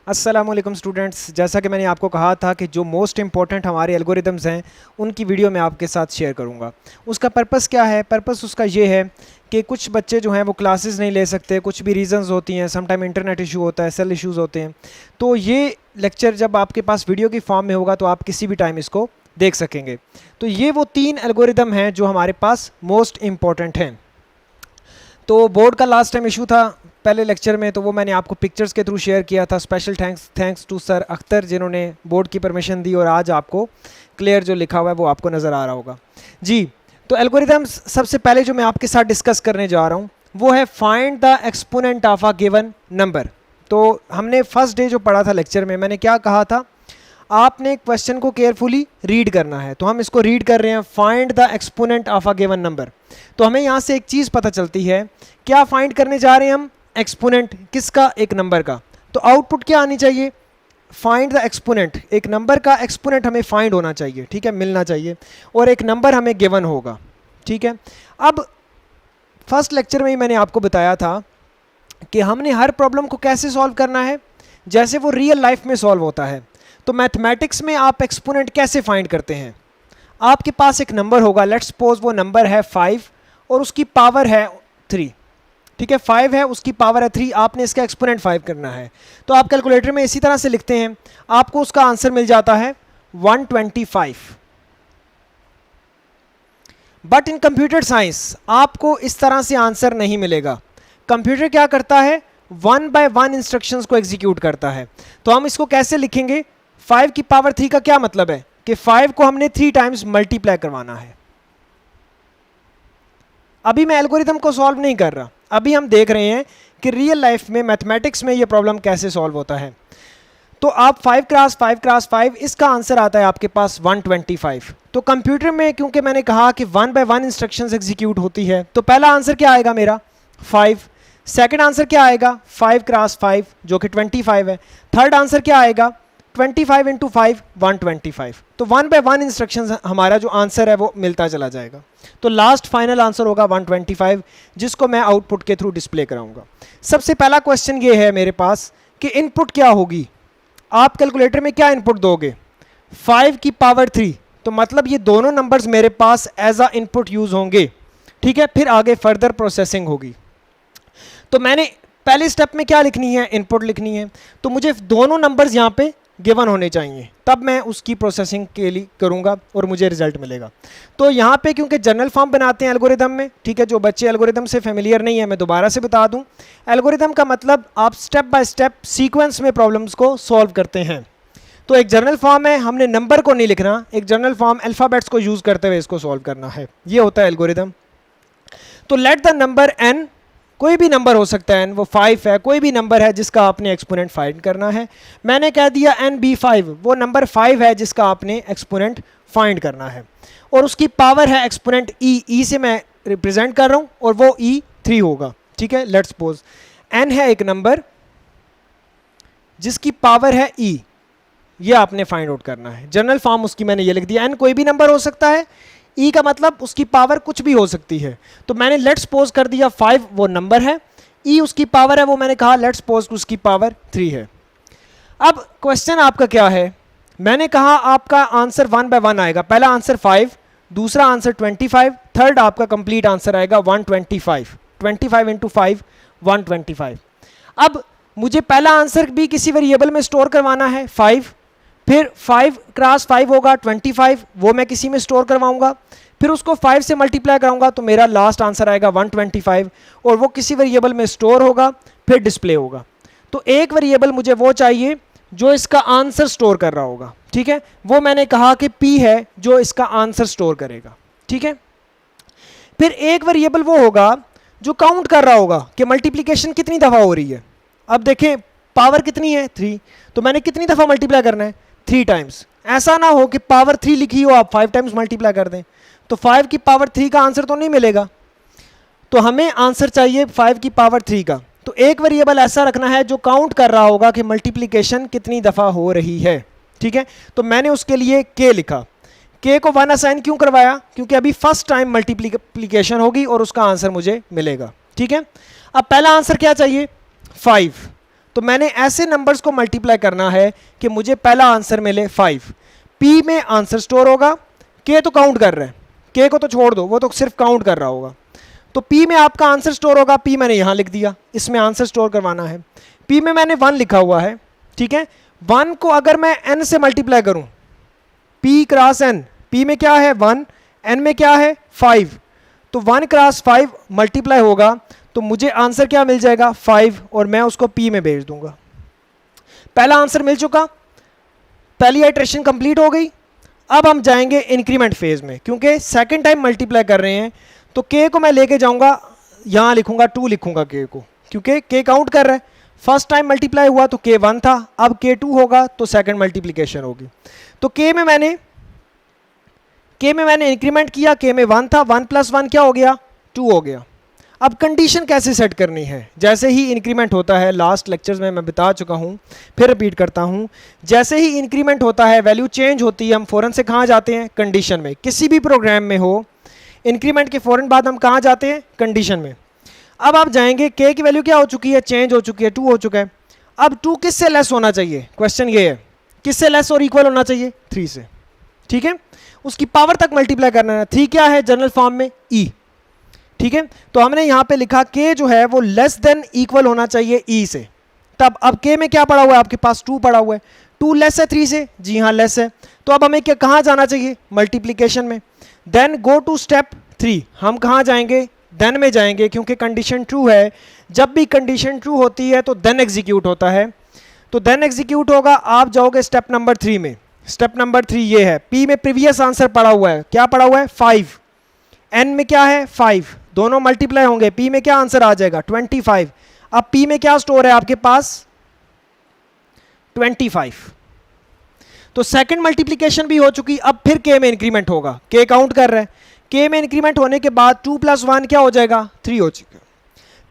अस्सलाम वालेकुम स्टूडेंट्स, जैसा कि मैंने आपको कहा था कि जो मोस्ट इंपॉर्टेंट हमारे एल्गोरिदम्स हैं उनकी वीडियो मैं आपके साथ शेयर करूंगा। उसका पर्पस क्या है? पर्पस उसका ये है कि कुछ बच्चे जो हैं वो क्लासेस नहीं ले सकते, कुछ भी रीज़न्स होती हैं, समटाइम इंटरनेट इशू होता है, सेल इश्यूज़ होते हैं। तो ये लेक्चर जब आपके पास वीडियो की फॉर्म में होगा तो आप किसी भी टाइम इसको देख सकेंगे। तो ये वो 3 एल्गोरिदम हैं जो हमारे पास मोस्ट इम्पॉर्टेंट हैं। तो बोर्ड का लास्ट टाइम इशू था पहले लेक्चर में, तो वो मैंने आपको पिक्चर्स के थ्रू शेयर किया था। Special thanks to sir Akhtar जिन्होंने बोर्ड की परमिशन दी, और आज आपको क्लियर जो लिखा हुआ है वो आपको नज़र आ रहा होगा जी। तो एल्गोरिदम्स सबसे पहले जो मैं आपके साथ डिस्कस करने जा रहा हूँ वो है find the exponent of a given number. तो हमने फर्स्ट डे जो पढ़ा था लेक्चर में, मैंने क्या कहा था, आपने क्वेश्चन को केयरफुली रीड करना है। तो हम इसको रीड कर रहे हैं, find the exponent of a given number. तो हमें यहाँ से एक चीज़ पता चलती है, क्या फाइंड करने जा रहे हैं हम? एक्सपोनेंट किसका? एक नंबर का। तो आउटपुट क्या आनी चाहिए? फाइंड द एक्सपोनेंट, एक नंबर का एक्सपोनेंट हमें फाइंड होना चाहिए, ठीक है, मिलना चाहिए, और एक नंबर हमें गिवन होगा, ठीक है। अब फर्स्ट लेक्चर में ही मैंने आपको बताया था कि हमने हर प्रॉब्लम को कैसे सॉल्व करना है, जैसे वो रियल लाइफ में सॉल्व होता है। तो मैथमेटिक्स में आप एक्सपोनेंट कैसे फाइंड करते हैं? आपके पास एक नंबर होगा, लेट्स सपोज वो नंबर है 5 और उसकी पावर है 3, ठीक है। 5 है, उसकी पावर है 3, आपने इसका एक्सपोनेंट 5 करना है। तो आप कैलकुलेटर में इसी तरह से लिखते हैं, आपको उसका आंसर मिल जाता है 125। बट इन कंप्यूटर साइंस आपको इस तरह से आंसर नहीं मिलेगा। कंप्यूटर क्या करता है? 1 by 1 इंस्ट्रक्शंस को एग्जीक्यूट करता है। तो हम इसको कैसे लिखेंगे? 5 की पावर 3 का क्या मतलब है कि 5 को हमने 3 टाइम्स मल्टीप्लाई करवाना है। अभी मैं एल्गोरिथम को सॉल्व नहीं कर रहा, अभी हम देख रहे हैं कि रियल लाइफ में मैथमेटिक्स में ये प्रॉब्लम कैसे सॉल्व होता है। तो आप 5 क्रॉस 5 क्रॉस 5, इसका आंसर आता है आपके पास 125। तो कंप्यूटर में क्योंकि मैंने कहा कि 1 by 1 इंस्ट्रक्शंस एग्जीक्यूट होती है, तो पहला आंसर क्या आएगा मेरा? 5। सेकंड आंसर क्या आएगा? 5 क्रॉस 5 जो कि 25 है। थर्ड आंसर क्या आएगा? 25 इंटू 5 125। तो 1 by 1 इंस्ट्रक्शंस हमारा जो आंसर है वो मिलता चला जाएगा। तो लास्ट फाइनल आंसर होगा 125, जिसको मैं आउटपुट के थ्रू डिस्प्ले कराऊंगा। सबसे पहला क्वेश्चन ये है मेरे पास कि इनपुट क्या होगी। आप कैलकुलेटर में क्या इनपुट दोगे? 5 की पावर 3, तो मतलब ये दोनों नंबर्स मेरे पास एज अ इनपुट यूज होंगे, ठीक है। फिर आगे फर्दर प्रोसेसिंग होगी। तो मैंने पहले स्टेप में क्या लिखनी है? इनपुट लिखनी है। तो मुझे दोनों नंबर्स यहाँ पे गिवन होने चाहिए, तब मैं उसकी प्रोसेसिंग के लिए करूँगा और मुझे रिजल्ट मिलेगा। तो यहाँ पे क्योंकि जनरल फॉर्म बनाते हैं एल्गोरिदम में, ठीक है, जो बच्चे एल्गोरिदम से फेमिलियर नहीं है मैं दोबारा से बता दूँ, एल्गोरिदम का मतलब आप स्टेप बाय स्टेप सीक्वेंस में प्रॉब्लम्स को सॉल्व करते हैं। तो एक जनरल फॉर्म है, हमने नंबर को नहीं लिखना, एक जनरल फॉर्म अल्फ़ाबेट्स को यूज़ करते हुए इसको सॉल्व करना है, ये होता है एल्गोरिदम। तो लेट द नंबर n, कोई भी नंबर हो सकता है n, वो 5 है, कोई भी नंबर है जिसका आपने एक्सपोनेंट फाइंड करना है। मैंने कह दिया NB5, वो नंबर 5 है जिसका आपने एक्सपोनेंट फाइंड करना है, और उसकी पावर है एक्सपोनेंट e से मैं रिप्रेजेंट कर रहा हूँ, और वो E3 होगा, ठीक है। लेट्स सपोज n है एक नंबर जिसकी पावर है e, ये आपने फाइंड आउट करना है। जनरल फॉर्म उसकी मैंने ये लिख दिया, n कोई भी नंबर हो सकता है, ई का मतलब उसकी पावर कुछ भी हो सकती है। तो मैंने लेट्स सपोज कर दिया 5 वो नंबर है, ई उसकी पावर है, वो मैंने कहा लेट्स सपोज उसकी पावर 3 है। अब क्वेश्चन आपका क्या है? मैंने कहा आपका आंसर 1 by 1 आएगा। पहला आंसर 5, दूसरा आंसर 25, थर्ड आपका कंप्लीट आंसर आएगा 125। 25 इंटू 5 125। अब मुझे पहला आंसर भी किसी वेरिएबल में स्टोर करवाना है 5, फिर 5 क्रॉस 5 होगा 25, वो मैं किसी में स्टोर करवाऊंगा, फिर उसको 5 से मल्टीप्लाई कराऊंगा, तो मेरा लास्ट आंसर आएगा 125, और वो किसी वेरिएबल में स्टोर होगा फिर डिस्प्ले होगा। तो एक वेरिएबल मुझे वो चाहिए जो इसका आंसर स्टोर कर रहा होगा, ठीक है। वो मैंने कहा कि p है जो इसका आंसर स्टोर करेगा, ठीक है। फिर एक वेरिएबल वो होगा जो काउंट कर रहा होगा कि मल्टीप्लीकेशन कितनी दफ़ा हो रही है। अब देखें पावर कितनी है 3, तो मैंने कितनी दफ़ा मल्टीप्लाई करना है? 3 टाइम्स। ऐसा ना हो कि पावर 3 लिखी हो आप 5 टाइम्स मल्टीप्लाई कर दें, तो 5 की पावर 3 का आंसर तो नहीं मिलेगा। तो हमें आंसर चाहिए 5 की पावर 3 का। तो एक वेरिएबल ऐसा रखना है जो काउंट कर रहा होगा कि मल्टीप्लिकेशन कितनी दफ़ा हो रही है, ठीक है। तो मैंने उसके लिए k लिखा। k को 1 असाइन क्यों करवाया? क्योंकि अभी फर्स्ट टाइम मल्टीप्लिकेशन होगी और उसका आंसर मुझे मिलेगा, ठीक है। अब पहला आंसर क्या चाहिए? 5, तो मैंने ऐसे नंबर्स को मल्टीप्लाई करना है कि मुझे पहला आंसर मिले 5। पी में आंसर स्टोर होगा, के तो काउंट कर रहा है, के को तो छोड़ दो, वो तो सिर्फ काउंट कर रहा होगा। तो पी में आपका आंसर स्टोर होगा, पी मैंने यहाँ लिख दिया, इसमें आंसर स्टोर करवाना है। पी में मैंने 1 लिखा हुआ है, ठीक है। 1 को अगर मैं n से मल्टीप्लाई करूं, p क्रॉस n, p में क्या है 1, n में क्या है 5, तो 1 क्रॉस 5 मल्टीप्लाई होगा तो मुझे आंसर क्या मिल जाएगा 5, और मैं उसको p में भेज दूंगा। पहला आंसर मिल चुका, पहली आइट्रेशन कंप्लीट हो गई। अब हम जाएंगे इंक्रीमेंट फेज में, क्योंकि सेकंड टाइम मल्टीप्लाई कर रहे हैं तो k को मैं लेके जाऊंगा, यहाँ लिखूंगा 2 लिखूंगा k को, क्योंकि k काउंट कर रहा है। फर्स्ट टाइम मल्टीप्लाई हुआ तो k 1 था, अब k 2 होगा तो सेकंड मल्टीप्लिकेशन होगी। तो k में मैंने इंक्रीमेंट किया, k में 1 था, 1 + 1 क्या हो गया 2 हो गया। अब कंडीशन कैसे सेट करनी है, जैसे ही इंक्रीमेंट होता है, लास्ट लेक्चर्स में मैं बता चुका हूँ, फिर रिपीट करता हूँ, जैसे ही इंक्रीमेंट होता है वैल्यू चेंज होती है, हम फ़ौरन से कहाँ जाते हैं कंडीशन में। किसी भी प्रोग्राम में हो, इंक्रीमेंट के फ़ौरन बाद हम कहाँ जाते हैं कंडीशन में। अब आप जाएंगे k की वैल्यू क्या हो चुकी है, चेंज हो चुकी है, 2 हो चुका है। अब 2 किससे लेस होना चाहिए, क्वेश्चन ये है, किससे लेस और इक्वल होना चाहिए 3 से, ठीक है। उसकी पावर तक मल्टीप्लाई करना है। 3 क्या है जनरल फॉर्म में e, ठीक है। तो हमने यहाँ पे लिखा k जो है वो लेस देन इक्वल होना चाहिए e से। तब अब k में क्या पड़ा हुआ है आपके पास 2 पड़ा हुआ है, 2 लेस है 3 से, जी हाँ लेस है। तो अब हमें क्या कहाँ जाना चाहिए मल्टीप्लिकेशन में, देन गो टू स्टेप 3। हम कहाँ जाएंगे देन में जाएंगे, क्योंकि कंडीशन ट्रू है। जब भी कंडीशन ट्रू होती है तो देन एग्जीक्यूट होता है, तो देन एग्जीक्यूट होगा। आप जाओगे स्टेप नंबर 3 में। स्टेप नंबर 3 ये है, p में प्रीवियस आंसर पड़ा हुआ है, क्या पड़ा हुआ है 5, n में क्या है 5, दोनों मल्टीप्लाई होंगे, p में क्या आंसर आ जाएगा 25। अब p में क्या स्टोर है आपके पास 25, तो सेकंड मल्टीप्लिकेशन भी हो चुकी। अब फिर k में इंक्रीमेंट होगा, k काउंट कर रहा है, k में इंक्रीमेंट होने के बाद 2 + 1 क्या हो जाएगा 3 हो चुका,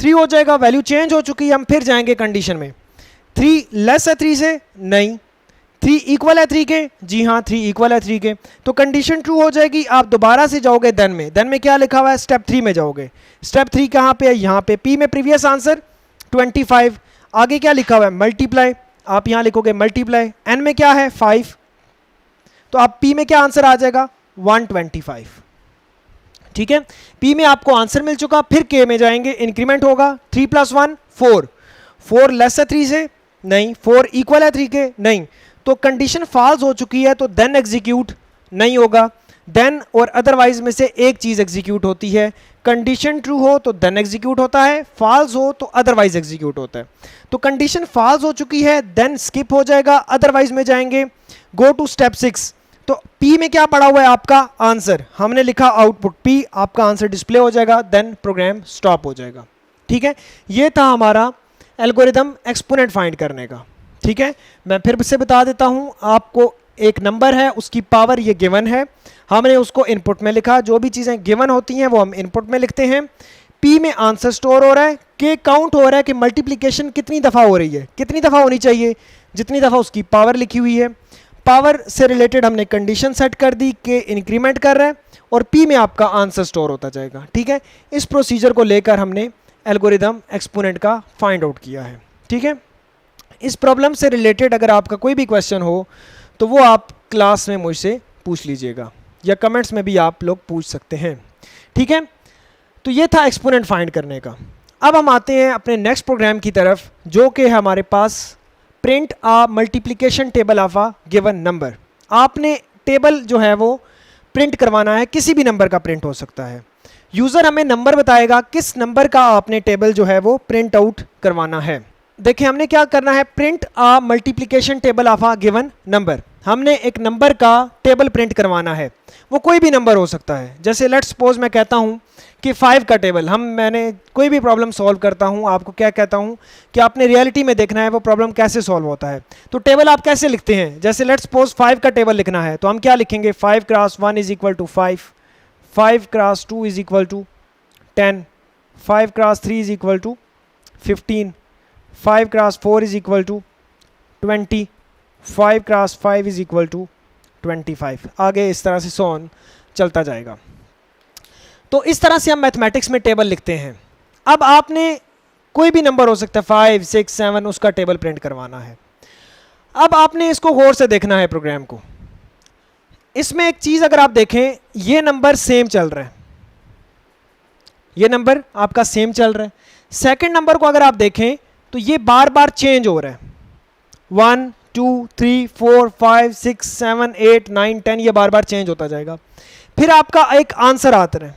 3 हो जाएगा, वैल्यू चेंज हो चुकी है। हम फिर जाएंगे कंडीशन में, 3 लेस है 3 से, नहीं, 3 इक्वल है 3 के, जी हाँ 3 इक्वल है 3 के, तो कंडीशन ट्रू हो जाएगी। आप दोबारा से जाओगे देन में, देन में क्या लिखा हुआ है स्टेप 3 में जाओगे। स्टेप 3 कहाँ पे है, यहाँ पे, p में प्रीवियस आंसर 25, आगे क्या लिखा हुआ है मल्टीप्लाई, आप यहाँ लिखोगे मल्टीप्लाई, n में क्या है 5, तो आप p में क्या आंसर आ जाएगा 125, ठीक है। p में आपको आंसर मिल चुका। फिर k में जाएंगे, इंक्रीमेंट होगा, 3 + 1 4, 4 लेस है 3 से, नहीं, 4 इक्वल है 3 के, नहीं, तो कंडीशन फॉल्स हो चुकी है, तो देन एग्जीक्यूट नहीं होगा। देन और अदरवाइज में से एक चीज एग्जीक्यूट होती है, कंडीशन ट्रू हो तो देन एग्जीक्यूट होता है, फॉल्स हो तो अदरवाइज एग्जीक्यूट होता है। तो कंडीशन फॉल्स हो चुकी है, देन स्किप हो जाएगा, अदरवाइज में जाएंगे, गो टू स्टेप 6। तो p में क्या पड़ा हुआ है आपका आंसर, हमने लिखा आउटपुट p, आपका आंसर डिस्प्ले हो जाएगा, देन प्रोग्राम स्टॉप हो जाएगा, ठीक है। ये था हमारा एल्गोरिदम एक्सपोनेंट फाइंड करने का, ठीक है। मैं फिर से बता देता हूं आपको, एक नंबर है, उसकी पावर ये गिवन है, हमने उसको इनपुट में लिखा। जो भी चीज़ें गिवन होती हैं वो हम इनपुट में लिखते हैं। p में आंसर स्टोर हो रहा है, k काउंट हो रहा है कि मल्टीप्लिकेशन कितनी दफ़ा हो रही है, कितनी दफ़ा होनी चाहिए, जितनी दफ़ा उसकी पावर लिखी हुई है। पावर से रिलेटेड हमने कंडीशन सेट कर दी कि इंक्रीमेंट कर रहा है, और p में आपका आंसर स्टोर होता जाएगा, ठीक है। इस प्रोसीजर को लेकर हमने एल्गोरिदम एक्सपोनेंट का फाइंड आउट किया है, ठीक है। इस प्रॉब्लम से रिलेटेड अगर आपका कोई भी क्वेश्चन हो तो वो आप क्लास में मुझसे पूछ लीजिएगा, या कमेंट्स में भी आप लोग पूछ सकते हैं, ठीक है। तो ये था एक्सपोनेंट फाइंड करने का। अब हम आते हैं अपने नेक्स्ट प्रोग्राम की तरफ, जो कि हमारे पास print a multiplication table of a given number. आपने टेबल जो है वो प्रिंट करवाना है, किसी भी नंबर का प्रिंट हो सकता है। यूज़र हमें नंबर बताएगा किस नंबर का आपने टेबल जो है वो प्रिंट आउट करवाना है। देखिए हमने क्या करना है, print a multiplication table of a given number. हमने एक नंबर का टेबल प्रिंट करवाना है, वो कोई भी नंबर हो सकता है। जैसे लेट्स सपोज मैं कहता हूँ कि 5 का टेबल, मैंने कोई भी प्रॉब्लम सॉल्व करता हूँ, आपको क्या कहता हूँ कि आपने रियलिटी में देखना है वो प्रॉब्लम कैसे सॉल्व होता है। तो टेबल आप कैसे लिखते हैं, जैसे लेट्स सपोज 5 का टेबल लिखना है, तो हम क्या लिखेंगे, 5 cross 1 is equal to 5, 5 cross 2 is equal to 10, 5 cross 3 is equal to 15, 5 cross 4 is equal to 20, 5 cross 5 is equal to 25। आगे इस तरह से सोन चलता जाएगा। तो इस तरह से हम मैथमेटिक्स में टेबल लिखते हैं। अब आपने कोई भी नंबर हो सकता है, 5, 6, 7, उसका टेबल प्रिंट करवाना है। अब आपने इसको गौर से देखना है प्रोग्राम को। इसमें एक चीज़ अगर आप देखें, ये नंबर सेम चल रहा है, ये नंबर आपका सेम चल रहा है। सेकंड नंबर को अगर आप देखें तो ये बार बार चेंज हो रहा है, 1, 2, 3, 4, 5, 6, 7, 8, 9, 10, ये बार बार चेंज होता जाएगा। फिर आपका एक आंसर आता है,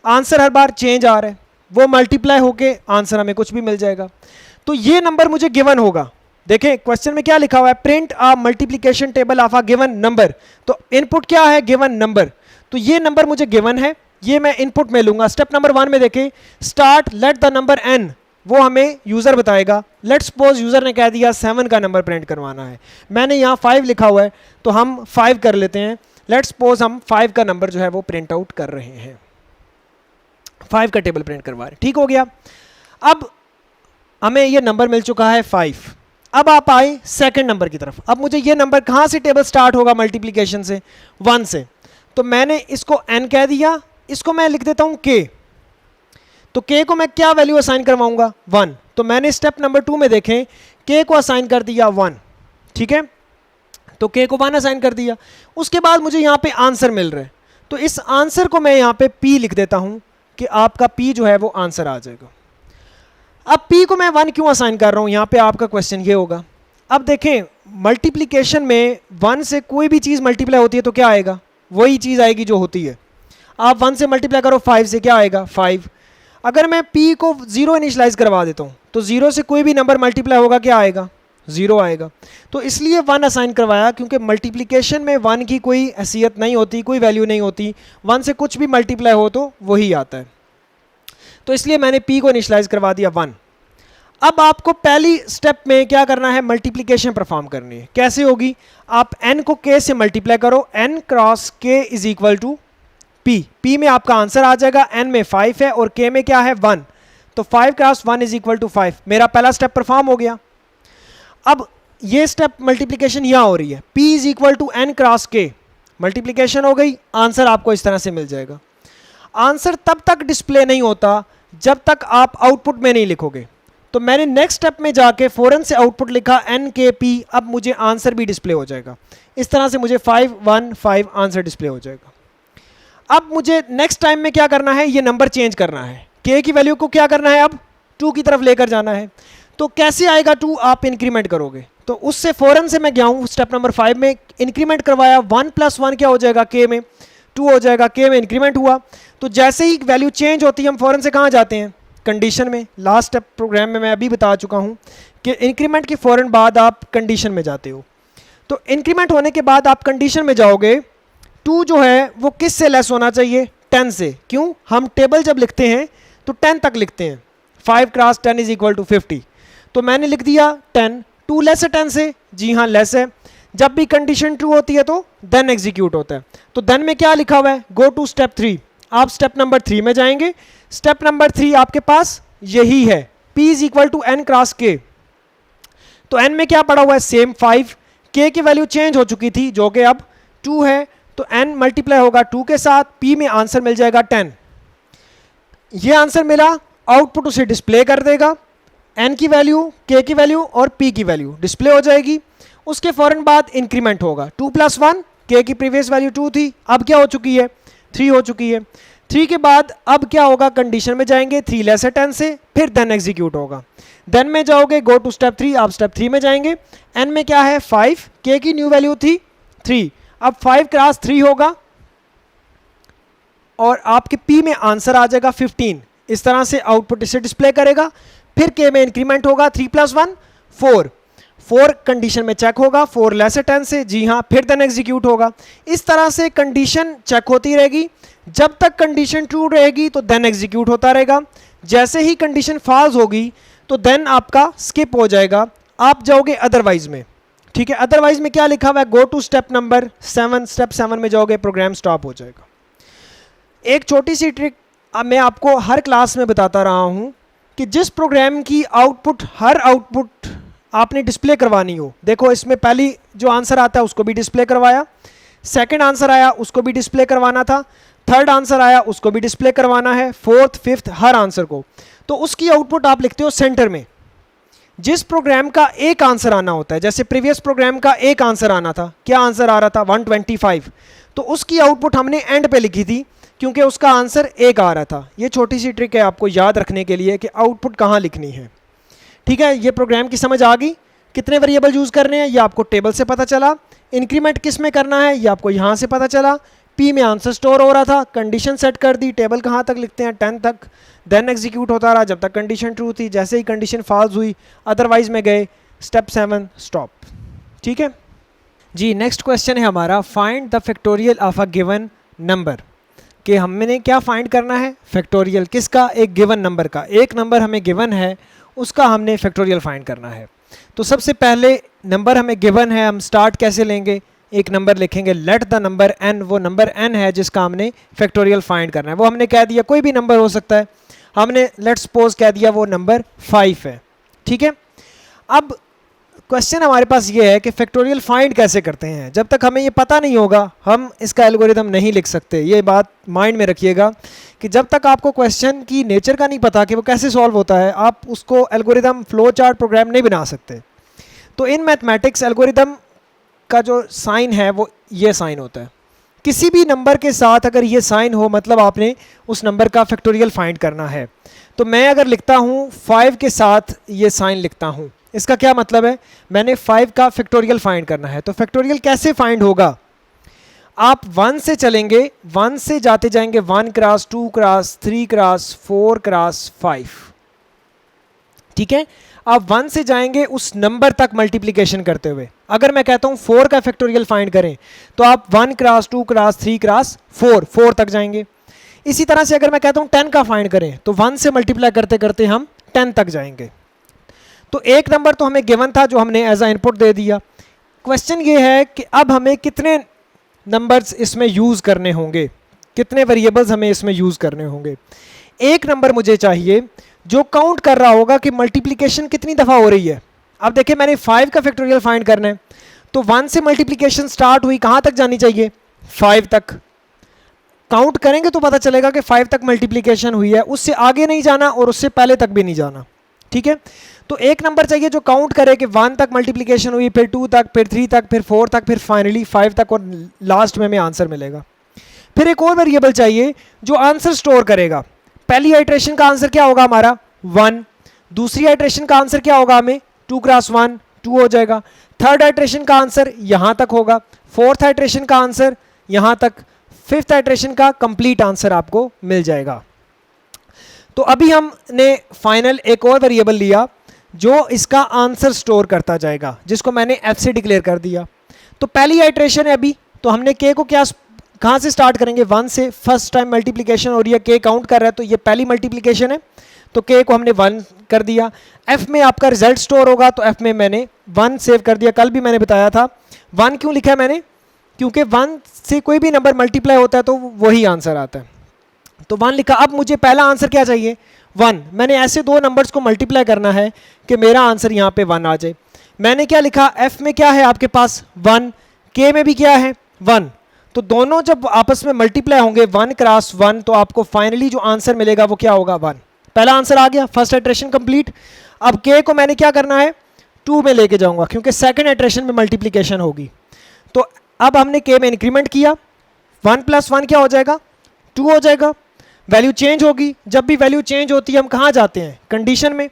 आंसर हर बार चेंज आ रहा है, वो मल्टीप्लाई होके आंसर हमें कुछ भी मिल जाएगा। तो ये नंबर मुझे गिवन होगा। देखें क्वेश्चन में क्या लिखा हुआ है, print a multiplication table of a given number. तो इनपुट क्या है, गिवन नंबर। तो ये नंबर मुझे गिवन है, ये मैं इनपुट में लूंगा। स्टेप नंबर 1 में देखें, start let the number n, वो हमें यूजर बताएगा। लेट्स सपोज यूजर ने कह दिया 7 का नंबर प्रिंट करवाना है, मैंने यहाँ 5 लिखा हुआ है तो हम 5 कर लेते हैं। लेट्स सपोज हम 5 का नंबर जो है वो प्रिंट आउट कर रहे हैं, 5 का टेबल प्रिंट करवा रहे हैं। ठीक हो गया। अब हमें ये नंबर मिल चुका है 5। अब आप आए सेकंड नंबर की तरफ। अब मुझे ये नंबर कहाँ से टेबल स्टार्ट होगा, मल्टीप्लिकेशन से, 1 से। तो मैंने इसको n कह दिया, इसको मैं लिख देता हूँ k। तो k को मैं क्या वैल्यू असाइन करवाऊंगा, 1। तो मैंने स्टेप नंबर 2 में देखें k को असाइन कर दिया 1, ठीक है। तो k को 1 असाइन कर दिया। उसके बाद मुझे यहाँ पे आंसर मिल रहा है, तो इस आंसर को मैं यहाँ पे p लिख देता हूँ कि आपका p जो है वो आंसर आ जाएगा। अब p को मैं 1 क्यों असाइन कर रहा हूँ, यहाँ पे आपका क्वेश्चन ये होगा। अब देखें मल्टीप्लिकेशन में 1 से कोई भी चीज़ मल्टीप्लाई होती है तो क्या आएगा, वही चीज़ आएगी जो होती है। आप 1 से मल्टीप्लाई करो 5 से, क्या आएगा 5। अगर मैं p को 0 इनिशलाइज करवा देता हूँ तो 0 से कोई भी नंबर मल्टीप्लाई होगा, क्या आएगा, 0 आएगा। तो इसलिए 1 असाइन करवाया, क्योंकि मल्टीप्लिकेशन में 1 की कोई हैसियत नहीं होती, कोई वैल्यू नहीं होती। 1 से कुछ भी मल्टीप्लाई हो तो वही आता है, तो इसलिए मैंने p को इनिशलाइज करवा दिया 1। अब आपको पहली स्टेप में क्या करना है, मल्टीप्लिकेशन परफॉर्म करनी है। कैसे होगी, आप n को k से मल्टीप्लाई करो, n cross k is equal to p। p में आपका आंसर आ जाएगा, n में 5 है और k में क्या है 1, तो 5 क्रॉस 1 इज इक्वल टू 5। मेरा पहला स्टेप परफॉर्म हो गया। अब ये स्टेप मल्टीप्लिकेशन यहाँ हो रही है, p is equal to n cross k, multiplication हो गई, आंसर आपको इस तरह से मिल जाएगा। आंसर तब तक डिस्प्ले नहीं होता जब तक आप आउटपुट में नहीं लिखोगे। तो मैंने नेक्स्ट स्टेप में जाके फ़ौरन से आउटपुट लिखा NKP, अब मुझे आंसर भी डिस्प्ले हो जाएगा। इस तरह से मुझे 5, 1, 5 आंसर डिस्प्ले हो जाएगा। अब मुझे नेक्स्ट टाइम में क्या करना है, ये नंबर चेंज करना है, k की वैल्यू को क्या करना है, अब 2 की तरफ लेकर जाना है। तो कैसे आएगा 2, आप इंक्रीमेंट करोगे। तो उससे फ़ौरन से मैं गया हूँ स्टेप नंबर 5 में, इंक्रीमेंट करवाया, 1 + 1 क्या हो जाएगा, k में 2 हो जाएगा, k में इंक्रीमेंट हुआ। तो जैसे ही वैल्यू चेंज होती है हम फ़ौरन से कहाँ जाते हैं, कंडीशन में। लास्ट स्टेप प्रोग्राम में मैं अभी बता चुका हूँ कि इंक्रीमेंट के फ़ौरन बाद आप कंडीशन में जाते हो। तो इंक्रीमेंट होने के बाद आप कंडीशन में जाओगे, 2 जो है वो किस से लेस होना चाहिए, 10 से। क्यों, हम टेबल जब लिखते हैं तो 10 तक लिखते हैं, 5 क्रॉस 10 इज इक्वल टू 50। तो मैंने लिख दिया 10, 2 लेस है 10 से, जी हाँ लेस है। जब भी कंडीशन ट्रू होती है तो देन एग्जीक्यूट होता है। तो देन में क्या लिखा हुआ है, गो टू स्टेप 3। आप स्टेप नंबर 3 में जाएंगे। स्टेप नंबर 3 आपके पास यही है, p is equal to n cross k। तो n में क्या पड़ा हुआ है, सेम 5, k की वैल्यू चेंज हो चुकी थी जो कि अब 2 है, तो n मल्टीप्लाई होगा 2 के साथ, p में आंसर मिल जाएगा 10। ये आंसर मिला, आउटपुट उसे डिस्प्ले कर देगा, n की वैल्यू, k की वैल्यू और p की वैल्यू डिस्प्ले हो जाएगी। उसके फ़ौरन बाद इंक्रीमेंट होगा, 2 + 1, k की प्रीवियस वैल्यू 2 थी, अब क्या हो चुकी है, 3 हो चुकी है। 3 के बाद अब क्या होगा, कंडीशन में जाएंगे, 3 लेस है 10 से, फिर देन एग्जीक्यूट होगा। देन में जाओगे, गो टू स्टेप 3, आप स्टेप 3 में जाएंगे। n में क्या है 5, k की न्यू वैल्यू थी 3, अब 5 क्रॉस 3 होगा और आपके p में आंसर आ जाएगा 15। इस तरह से आउटपुट इसे डिस्प्ले करेगा। फिर k में इंक्रीमेंट होगा, 3 + 1 4, 4 कंडीशन में चेक होगा, 4 लेस है 10 से, जी हाँ, फिर देन एग्जीक्यूट होगा। इस तरह से कंडीशन चेक होती रहेगी, जब तक कंडीशन ट्रू रहेगी तो देन एग्जीक्यूट होता रहेगा। जैसे ही कंडीशन फॉल्स होगी तो देन आपका स्किप हो जाएगा, आप जाओगे अदरवाइज में, ठीक है। अदरवाइज में क्या लिखा हुआ है, go to step number 7, step 7 में जाओगे, प्रोग्राम स्टॉप हो जाएगा। एक छोटी सी ट्रिक अब मैं आपको हर क्लास में बताता रहा हूँ कि जिस प्रोग्राम की आउटपुट, हर आउटपुट आपने डिस्प्ले करवानी हो, देखो इसमें पहली जो आंसर आता है उसको भी डिस्प्ले करवाया, सेकंड आंसर आया उसको भी डिस्प्ले करवाना था, थर्ड आंसर आया उसको भी डिस्प्ले करवाना है, फोर्थ, फिफ्थ, हर आंसर को। तो उसकी आउटपुट आप लिखते हो सेंटर में। जिस प्रोग्राम का एक आंसर आना होता है, जैसे प्रीवियस प्रोग्राम का एक आंसर आना था, क्या आंसर आ रहा था 125, तो उसकी आउटपुट हमने एंड पे लिखी थी क्योंकि उसका आंसर एक आ रहा था। ये छोटी सी ट्रिक है आपको याद रखने के लिए कि आउटपुट कहाँ लिखनी है। ठीक है, ये प्रोग्राम की समझ आ गई। कितने वेरिएबल यूज़ करने हैं ये आपको टेबल से पता चला। इंक्रीमेंट किस में करना है ये आपको यहाँ से पता चला। पी में आंसर स्टोर हो रहा था, कंडीशन सेट कर दी, टेबल कहाँ तक लिखते हैं 10 तक, देन एग्जीक्यूट होता रहा जब तक कंडीशन ट्रू थी। जैसे ही कंडीशन फॉल्स हुई अदरवाइज में गए, स्टेप 7 स्टॉप। ठीक है जी। नेक्स्ट क्वेश्चन है हमारा, find the factorial of a given number. कि हमने क्या फाइंड करना है, फैक्टोरियल किसका, एक गिवन नंबर का। एक नंबर हमें गिवन है, उसका हमने फैक्टोरियल फाइंड करना है। तो सबसे पहले नंबर हमें गिवन है, हम स्टार्ट कैसे लेंगे, एक नंबर लिखेंगे, लेट द नंबर n, वो नंबर n है जिसका हमने फैक्टोरियल फाइंड करना है। वो हमने कह दिया कोई भी नंबर हो सकता है, हमने लेट सपोज कह दिया वो नंबर 5 है। ठीक है, अब क्वेश्चन हमारे पास ये है कि फैक्टोरियल फाइंड कैसे करते हैं। जब तक हमें ये पता नहीं होगा हम इसका एल्गोरिदम नहीं लिख सकते। ये बात माइंड में रखिएगा कि जब तक आपको क्वेश्चन की नेचर का नहीं पता कि वो कैसे सॉल्व होता है, आप उसको एल्गोरिदम फ्लो चार्ट प्रोग्राम नहीं बना सकते। तो इन मैथमेटिक्स एल्गोरिदम का जो साइन है वो ये साइन होता है। किसी भी नंबर के साथ अगर ये साइन हो मतलब आपने उस नंबर का फैक्टोरियल फाइंड करना है। तो मैं अगर लिखता हूँ 5 के साथ ये साइन लिखता हूँ, इसका क्या मतलब है, मैंने 5 का फैक्टोरियल फाइंड करना है। तो फैक्टोरियल कैसे फाइंड होगा, आप 1 से चलेंगे, 1 से जाते जाएंगे 1 क्रॉस 2 क्रॉस 3 क्रॉस 4 क्रॉस 5। ठीक है, आप 1 से जाएंगे उस नंबर तक मल्टीप्लिकेशन करते हुए। अगर मैं कहता हूँ 4 का फैक्टोरियल फाइंड करें तो आप 1 क्रॉस 2 क्रॉस 3 क्रॉस 4 तक जाएंगे। इसी तरह से अगर मैं कहता हूँ 10 का फाइंड करें तो 1 से मल्टीप्लाई करते करते हम 10 तक जाएंगे। तो एक नंबर तो हमें गिवन था जो हमने एज अ इनपुट दे दिया। क्वेश्चन ये है कि अब हमें कितने नंबर्स इसमें यूज़ करने होंगे, कितने वेरिएबल्स हमें इसमें यूज़ करने होंगे। एक नंबर मुझे चाहिए जो काउंट कर रहा होगा कि मल्टीप्लिकेशन कितनी दफ़ा हो रही है। अब देखिए मैंने 5 का फैक्टोरियल फाइंड करना है, तो 1 से मल्टीप्लिकेशन स्टार्ट हुई, कहाँ तक जानी चाहिए 5 तक। काउंट करेंगे तो पता चलेगा कि 5 तक मल्टीप्लिकेशन हुई है, उससे आगे नहीं जाना और उससे पहले तक भी नहीं जाना। ठीक है, तो एक नंबर चाहिए जो काउंट करे कि 1 तक मल्टीप्लिकेशन हुई, फिर 2 तक, फिर 3 तक, फिर 4 तक, फिर फाइनली 5 तक, और लास्ट में हमें आंसर मिलेगा। फिर एक और वेरिएबल चाहिए जो आंसर स्टोर करेगा। पहली आइट्रेशन का आंसर क्या होगा हमारा 1, दूसरी आइट्रेशन का आंसर क्या होगा हमें 2 क्रॉस 1 2 हो जाएगा, थर्ड आइट्रेशन का आंसर यहाँ तक होगा, फोर्थ आइट्रेशन का आंसर यहाँ तक, फिफ्थ आइट्रेशन का कंप्लीट आंसर आपको मिल जाएगा। तो अभी हमने फाइनल एक और वेरिएबल लिया जो इसका आंसर स्टोर करता जाएगा, जिसको मैंने f से डिक्लेयर कर दिया। तो पहली आइट्रेशन है अभी, तो हमने k को क्या कहाँ से स्टार्ट करेंगे 1 से। फर्स्ट टाइम मल्टीप्लिकेशन और ये k काउंट कर रहा है तो ये पहली मल्टीप्लिकेशन है, तो k को हमने 1 कर दिया। f में आपका रिजल्ट स्टोर होगा तो f में मैंने 1 सेव कर दिया। कल भी मैंने बताया था 1 क्यों लिखा है मैंने, क्योंकि 1 से कोई भी नंबर मल्टीप्लाई होता है तो वही आंसर आता है, तो 1 लिखा। अब मुझे पहला आंसर क्या चाहिए 1, मैंने ऐसे दो नंबर्स को मल्टीप्लाई करना है कि मेरा आंसर यहाँ पे 1 आ जाए। मैंने क्या लिखा, f में क्या है आपके पास 1, k में भी क्या है 1, तो दोनों जब आपस में मल्टीप्लाई होंगे 1 क्रॉस 1 तो आपको फाइनली जो आंसर मिलेगा वो क्या होगा 1। पहला आंसर आ गया, फर्स्ट इटरेशन कंप्लीट। अब k को मैंने क्या करना है 2 में लेके जाऊंगा क्योंकि सेकंड इटरेशन में मल्टीप्लिकेशन होगी। तो अब हमने k में इंक्रीमेंट किया, 1 + 1 क्या हो जाएगा 2 हो जाएगा। वैल्यू चेंज होगी, जब भी वैल्यू चेंज होती है हम कहाँ जाते हैं कंडीशन में।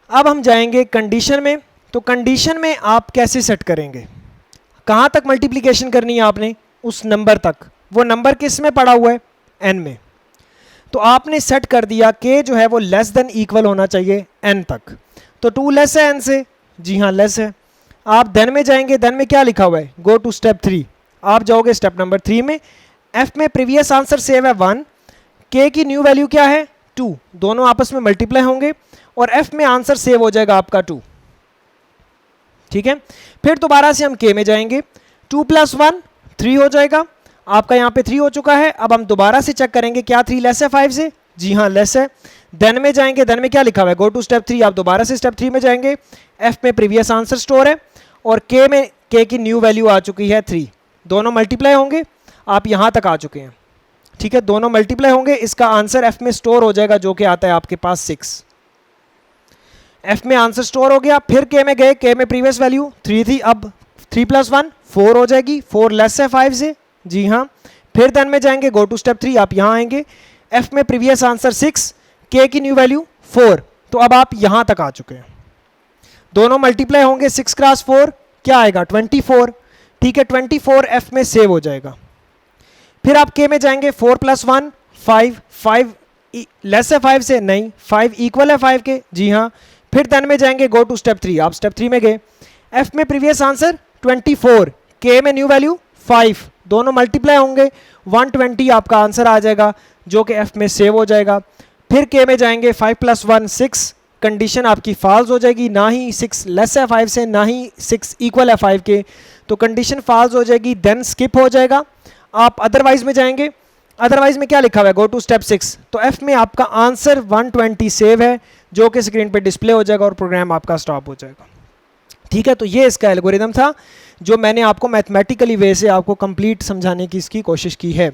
अब हम जाएंगे कंडीशन में, तो कंडीशन में आप कैसे सेट करेंगे, कहाँ तक मल्टीप्लिकेशन करनी है आपने उस नंबर तक, वो नंबर किस में पड़ा हुआ है n में। तो आपने सेट कर दिया k जो है वो लेस देन इक्वल होना चाहिए n तक। तो 2 लेस है n से, जी हाँ लेस है। आप देन में जाएंगे, देन में क्या लिखा हुआ है गो टू स्टेप 3, आप जाओगे स्टेप नंबर 3 में। f में प्रीवियस आंसर सेव है 1, k की न्यू वैल्यू क्या है 2, दोनों आपस में मल्टीप्लाई होंगे और f में आंसर सेव हो जाएगा आपका 2। ठीक है, फिर दोबारा से हम k में जाएंगे, 2 + 1 3 हो जाएगा, आपका यहाँ पे 3 हो चुका है। अब हम दोबारा से चेक करेंगे क्या 3 लेस है 5 से, जी हाँ लेस है। देन में जाएंगे, देन में क्या लिखा हुआ है गो टू स्टेप 3, आप दोबारा से स्टेप 3 में जाएंगे। f में प्रीवियस आंसर स्टोर है और k में k की न्यू वैल्यू आ चुकी है 3, दोनों मल्टीप्लाई होंगे, आप यहाँ तक आ चुके हैं। ठीक है, दोनों मल्टीप्लाई होंगे, इसका आंसर एफ में स्टोर हो जाएगा जो कि आता है आपके पास 6। एफ में आंसर स्टोर हो गया, फिर के में गए, के में प्रीवियस वैल्यू 3 थी, अब 3 + 1 4 हो जाएगी, 4 लेस है 5 से, जी हाँ। फिर देन में जाएंगे, गो टू स्टेप 3, आप यहाँ आएंगे, एफ में प्रीवियस आंसर 6, के की न्यू वैल्यू 4, तो अब आप यहाँ तक आ चुके हैं। दोनों मल्टीप्लाई होंगे, 6 × 4 क्या आएगा 24, ठीक है, 24 एफ में सेव हो जाएगा। फिर आप के में जाएंगे, 4 + 1 5, 5 लेस है 5 से, नहीं 5 इक्वल है 5 के, जी हाँ। फिर देन में जाएंगे, गो टू स्टेप 3, आप स्टेप 3 में गए, एफ में प्रीवियस आंसर 24, के में न्यू वैल्यू 5, दोनों मल्टीप्लाई होंगे, 120 आपका आंसर आ जाएगा जो कि एफ में सेव हो जाएगा। फिर के में जाएंगे, 5 + 1 6, कंडीशन आपकी फॉल्स हो जाएगी, ना ही 6 लेस है 5 से, ना ही 6 इक्वल है 5 के, तो कंडीशन फॉल्स हो जाएगी, देन स्किप हो जाएगा। आप अदरवाइज में जाएंगे, अदरवाइज में क्या लिखा हुआ है, गो टू स्टेप 6, तो एफ में आपका आंसर 120 सेव है जो कि स्क्रीन पे डिस्प्ले हो जाएगा और प्रोग्राम आपका स्टॉप हो जाएगा। ठीक है, तो ये इसका एल्गोरिदम था जो मैंने आपको मैथमेटिकली वे से आपको कंप्लीट समझाने की इसकी कोशिश की है।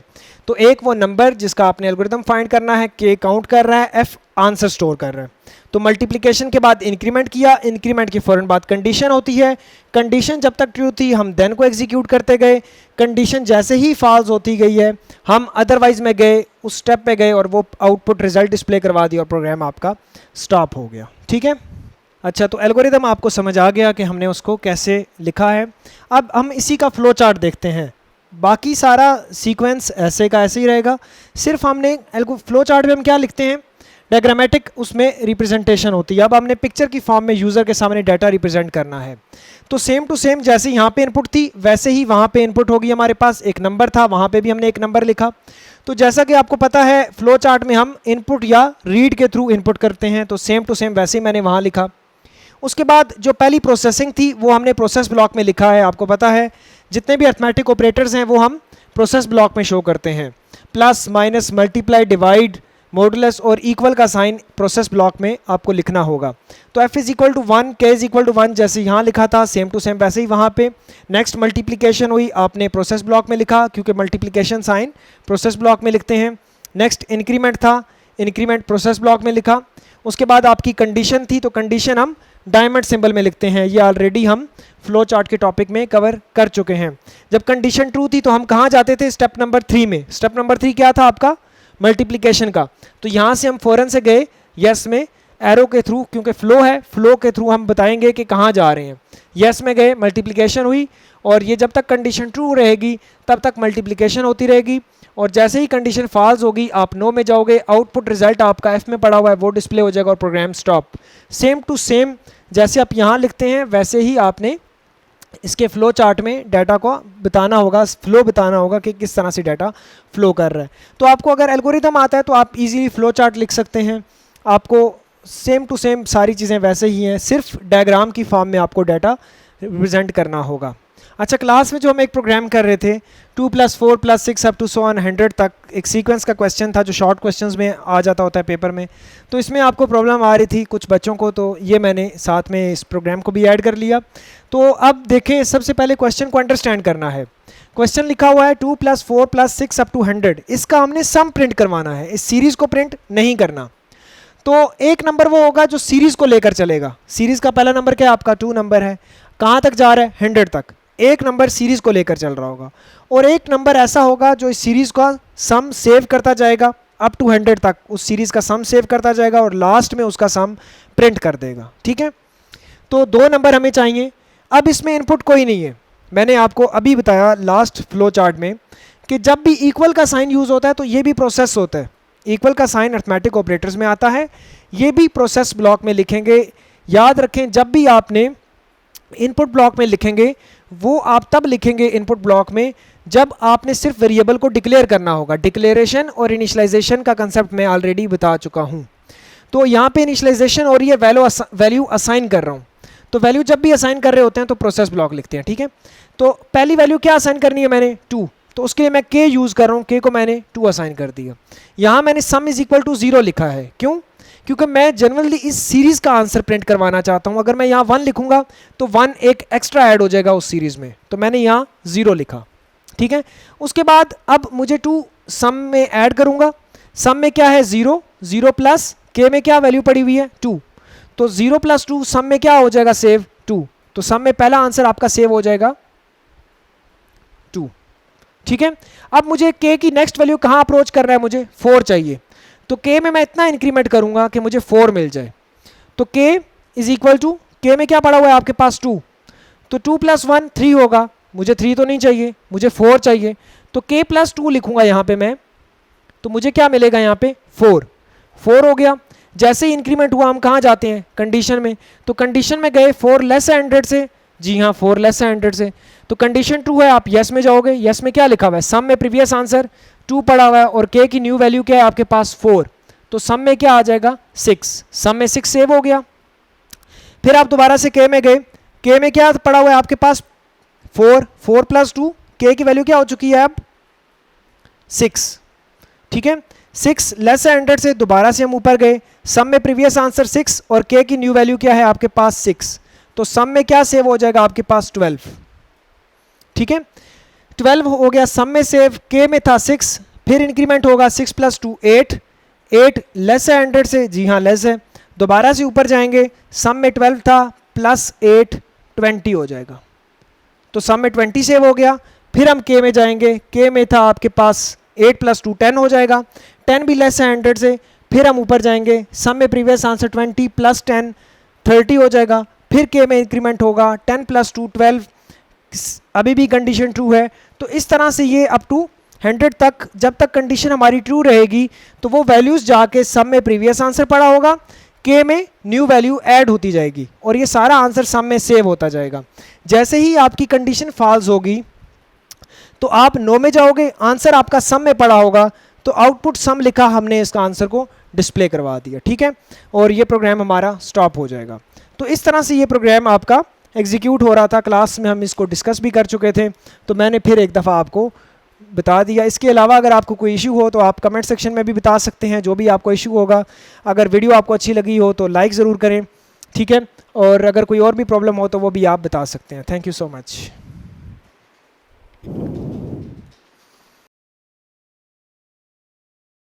तो एक वो नंबर जिसका आपने एल्गोरिदम फाइंड करना है, के काउंट कर रहा है, एफ आंसर स्टोर कर रहा है। तो मल्टीप्लिकेशन के बाद इंक्रीमेंट किया, इंक्रीमेंट के फ़ौरन बाद कंडीशन होती है, कंडीशन जब तक ट्रू थी हम देन को एग्जीक्यूट करते गए, कंडीशन जैसे ही फॉल्स होती गई है हम अदरवाइज में गए, उस स्टेप पे गए और वो आउटपुट रिजल्ट डिस्प्ले करवा दिया और प्रोग्राम आपका स्टॉप हो गया। ठीक है, अच्छा, तो एल्गोरिदम आपको समझ आ गया कि हमने उसको कैसे लिखा है। अब हम इसी का फ्लो चार्ट देखते हैं, बाकी सारा सीक्वेंस ऐसे का ऐसे ही रहेगा, सिर्फ हमने फ्लो चार्ट में हम क्या लिखते हैं, डायग्रामेटिक उसमें रिप्रेजेंटेशन होती है। अब हमने पिक्चर की फॉर्म में यूज़र के सामने डाटा रिप्रेजेंट करना है, तो सेम टू सेम जैसे यहाँ पे इनपुट थी वैसे ही वहाँ पे इनपुट होगी। हमारे पास एक नंबर था, वहाँ पे भी हमने एक नंबर लिखा। तो जैसा कि आपको पता है फ्लो चार्ट में हम इनपुट या रीड के थ्रू इनपुट करते हैं, तो सेम टू सेम वैसे ही मैंने वहाँ लिखा। उसके बाद जो पहली प्रोसेसिंग थी वो हमने प्रोसेस ब्लॉक में लिखा है। आपको पता है जितने भी अर्थमेटिक ऑपरेटर्स हैं वो हम प्रोसेस ब्लॉक में शो करते हैं, plus minus multiply divide modulus और इक्वल का साइन प्रोसेस ब्लॉक में आपको लिखना होगा। तो f = 1, k = 1 जैसे यहाँ लिखा था सेम टू सेम वैसे ही वहाँ पे। नेक्स्ट मल्टीप्लिकेशन हुई, आपने प्रोसेस ब्लॉक में लिखा क्योंकि मल्टीप्लिकेशन साइन प्रोसेस ब्लॉक में लिखते हैं। नेक्स्ट इंक्रीमेंट था, इंक्रीमेंट प्रोसेस ब्लॉक में लिखा। उसके बाद आपकी कंडीशन थी, तो कंडीशन हम डायमंड सिंबल में लिखते हैं, ये ऑलरेडी हम फ्लो चार्ट के टॉपिक में कवर कर चुके हैं। जब कंडीशन ट्रू थी तो हम कहाँ जाते थे, स्टेप नंबर 3 में। स्टेप नंबर 3 क्या था आपका, मल्टीप्लिकेशन का। तो यहाँ से हम फ़ौरन से गए यस में एरो के थ्रू, क्योंकि फ्लो है, फ्लो के थ्रू हम बताएंगे कि कहाँ जा रहे हैं। यस में गए, मल्टीप्लिकेशन हुई, और ये जब तक कंडीशन ट्रू रहेगी तब तक मल्टीप्लिकेशन होती रहेगी, और जैसे ही कंडीशन फॉल्स होगी आप नो में जाओगे, आउटपुट रिजल्ट आपका एफ में पड़ा हुआ है वो डिस्प्ले हो जाएगा और program stop. Same to same जैसे आप यहाँ लिखते हैं वैसे ही आपने इसके फ्लो चार्ट में डाटा को बताना होगा, फ्लो बताना होगा कि किस तरह से डाटा फ्लो कर रहा है। तो आपको अगर एल्गोरिदम आता है तो आप इजीली फ्लो चार्ट लिख सकते हैं। आपको सेम टू सेम सारी चीज़ें वैसे ही हैं, सिर्फ डायग्राम की फॉर्म में आपको डाटा रिप्रेजेंट करना होगा। अच्छा, क्लास में जो हम एक प्रोग्राम कर रहे थे 2 + 4 + 6 अप टू 100 तक, एक सीक्वेंस का क्वेश्चन था जो शॉर्ट क्वेश्चंस में आ जाता होता है पेपर में, तो इसमें आपको प्रॉब्लम आ रही थी कुछ बच्चों को, तो ये मैंने साथ में इस प्रोग्राम को भी ऐड कर लिया। तो अब देखें, सबसे पहले क्वेश्चन को अंडरस्टैंड करना है। क्वेश्चन लिखा हुआ है 2 + 4 + 6 अप टू 100, इसका हमने सम प्रिंट करवाना है, इस सीरीज़ को प्रिंट नहीं करना। तो एक नंबर वो होगा जो सीरीज़ को लेकर चलेगा। सीरीज़ का पहला नंबर क्या है आपका, 2 नंबर है, कहाँ तक जा रहा है 100 तक। एक नंबर सीरीज़ को लेकर चल रहा होगा, और एक नंबर ऐसा होगा जो इस सीरीज़ का सम सेव करता जाएगा अप टू 100 तक, उस सीरीज़ का सम सेव करता जाएगा और लास्ट में उसका सम प्रिंट कर देगा। ठीक है, तो 2 नंबर हमें चाहिए। अब इसमें इनपुट कोई नहीं है, मैंने आपको अभी बताया लास्ट फ्लो चार्ट में कि जब भी इक्वल का साइन यूज़ होता है तो ये भी प्रोसेस होता है। इक्वल का साइन अर्थमेटिक ऑपरेटर्स में आता है, ये भी प्रोसेस ब्लॉक में लिखेंगे। याद रखें, जब भी आपने इनपुट ब्लॉक में लिखेंगे वो आप तब लिखेंगे इनपुट ब्लॉक में जब आपने सिर्फ वेरिएबल को डिक्लेयर करना होगा। डिक्लेरेशन और इनिशियलाइजेशन का कंसेप्ट मैं ऑलरेडी बता चुका हूँ। तो यहाँ पे इनिशियलाइजेशन और ये वैल्यू असाइन कर रहा हूँ, तो वैल्यू जब भी असाइन कर रहे होते हैं तो प्रोसेस ब्लॉक लिखते हैं। ठीक है, तो पहली वैल्यू क्या असाइन करनी है मैंने, 2, तो उसके लिए मैं k यूज़ कर रहा हूँ, k को मैंने 2 असाइन कर दिया। यहाँ मैंने सम = 0 लिखा है, क्यों, क्योंकि मैं जनरली इस सीरीज़ का आंसर प्रिंट करवाना चाहता हूँ। अगर मैं यहाँ 1 लिखूँगा तो 1 एक एक्स्ट्रा ऐड हो जाएगा उस सीरीज़ में, तो मैंने यहाँ 0 लिखा। ठीक है, उसके बाद अब मुझे 2 सम में ऐड करूंगा। सम में क्या है 0, 0 प्लस के में क्या वैल्यू पड़ी हुई है 2, तो 0 प्लस 2 सम में क्या हो जाएगा सेव 2, तो सम में पहला आंसर आपका सेव हो जाएगा 2। ठीक है, अब मुझे k की नेक्स्ट वैल्यू कहाँ अप्रोच कर रहा है, मुझे 4 चाहिए, तो k में मैं इतना इंक्रीमेंट करूंगा कि मुझे 4 मिल जाए। तो k is equal to, k में क्या पड़ा हुआ है आपके पास 2, तो 2 प्लस 1 3 होगा, मुझे 3 तो नहीं चाहिए, मुझे 4 चाहिए, तो k प्लस 2 लिखूंगा यहाँ पे मैं, तो मुझे क्या मिलेगा यहाँ पे 4 हो गया। जैसे ही इंक्रीमेंट हुआ हम कहाँ जाते हैं कंडीशन में, तो कंडीशन में गए 4 लेस 100 से, जी हाँ 4 लेस 100 से, तो कंडीशन ट्रू है, आप यस में जाओगे। यस में क्या लिखा हुआ है, सम में प्रीवियस आंसर 2 पड़ा हुआ है और k की न्यू वैल्यू क्या है आपके पास 4, तो सम में क्या आ जाएगा 6, सम में 6 सेव हो गया। फिर आप दोबारा से k में गए, k में क्या पड़ा हुआ है आपके पास 4 प्लस 2, k की वैल्यू क्या हो चुकी है अब 6। ठीक है, 6 लेस 100 से दोबारा से हम ऊपर गए, सम में प्रीवियस आंसर 6 और k की न्यू वैल्यू क्या है आपके पास 6, तो सम में क्या सेव हो जाएगा आपके पास 12। ठीक है, 12 हो गया सम में सेव, k में था 6, फिर इंक्रीमेंट होगा 6 प्लस 2 8, 8 लेस है 100 से, जी हाँ लेस है, दोबारा से ऊपर जाएंगे, सम में 12 था प्लस 8 20 हो जाएगा, तो सम में 20 सेव हो गया। फिर हम k में जाएंगे, k में था आपके पास 8 प्लस 2 10 हो जाएगा, 10 भी लेस है 100 से, फिर हम ऊपर जाएंगे, सम में प्रीवियस आंसर 20 प्लस 10 30 हो जाएगा, फिर k में इंक्रीमेंट होगा 10 प्लस 2 12, अभी भी कंडीशन ट्रू है। तो इस तरह से ये अप टू 100 तक, जब तक कंडीशन हमारी ट्रू रहेगी तो वो वैल्यूज़ जाके सम में प्रीवियस आंसर पड़ा होगा, k में न्यू वैल्यू ऐड होती जाएगी और ये सारा आंसर सम में सेव होता जाएगा। जैसे ही आपकी कंडीशन फॉल्स होगी तो आप नो में जाओगे, आंसर आपका सम में पड़ा होगा, तो आउटपुट सम लिखा, हमने इसका आंसर को डिस्प्ले करवा दिया। ठीक है, और ये प्रोग्राम हमारा स्टॉप हो जाएगा। तो इस तरह से ये प्रोग्राम आपका एग्जीक्यूट हो रहा था, क्लास में हम इसको डिस्कस भी कर चुके थे, तो मैंने फिर एक दफ़ा आपको बता दिया। इसके अलावा अगर आपको कोई इशू हो तो आप कमेंट सेक्शन में भी बता सकते हैं, जो भी आपको इशू होगा। अगर वीडियो आपको अच्छी लगी हो तो लाइक ज़रूर करें, ठीक है, और अगर कोई और भी प्रॉब्लम हो तो वो भी आप बता सकते हैं। Thank you so much.